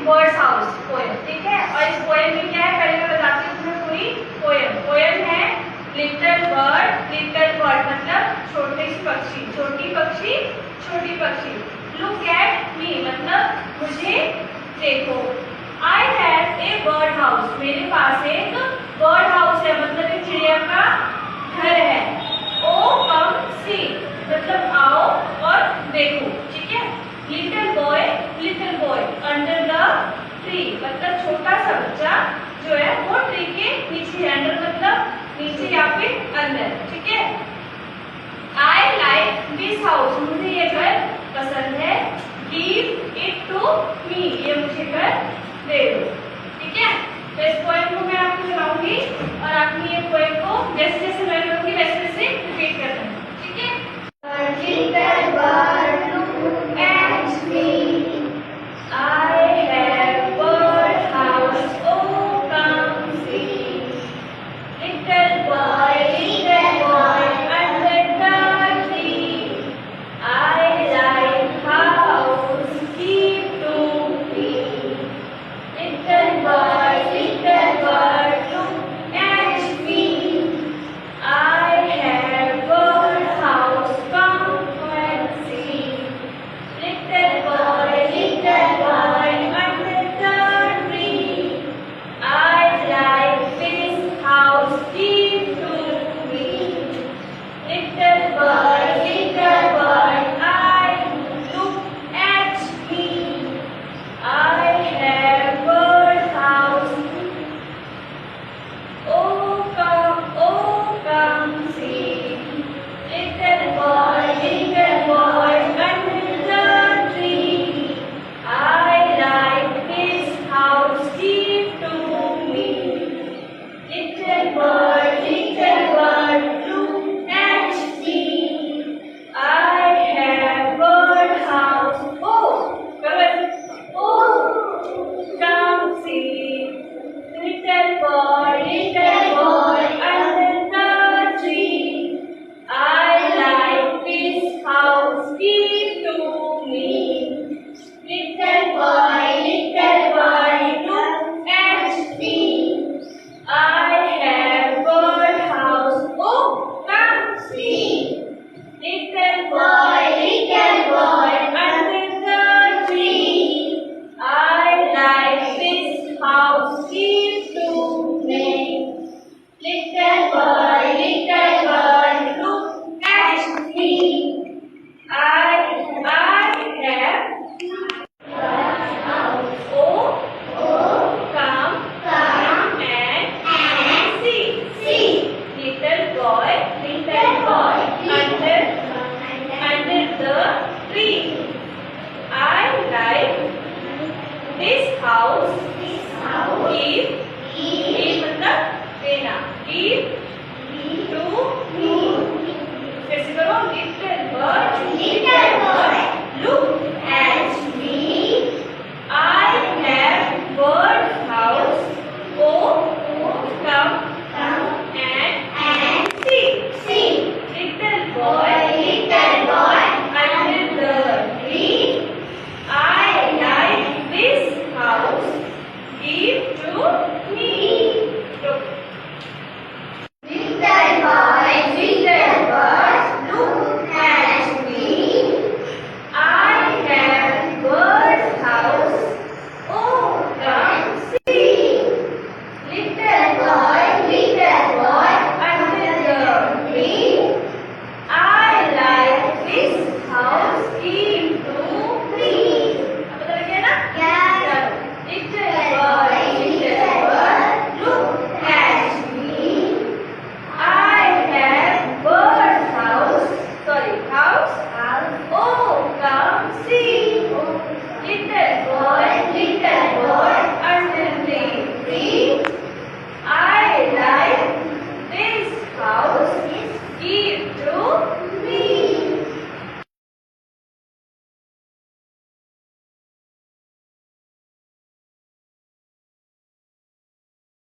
Birds house poem, ठीक है। और इस पोएम में क्या है, पहले मैं बताती हूँ तुम्हें पूरी पोएम। पोएम है लिटिल बर्ड मतलब छोटे सी पक्षी, छोटी पक्षी, छोटी पक्षी। लुक एट मी मतलब मुझे देखो। I have a bird house, मेरे पास एक बर्ड हाउस है मतलब एक चिड़िया का घर है। ओ कम सी मतलब आओ और देखो, ठीक है। Little boy under the tree मतलब छोटा सा बच्चा जो है वो ट्री के नीचे है। अंडर मतलब नीचे या फिर अंदर, ठीक है। आई लाइक दिस हाउस, मुझे ये घर पसंद है। गिव इट टू मी, ये मुझे घर दे दो, ठीक है। तो इस पोएम को मैं आपको सुनाऊंगी।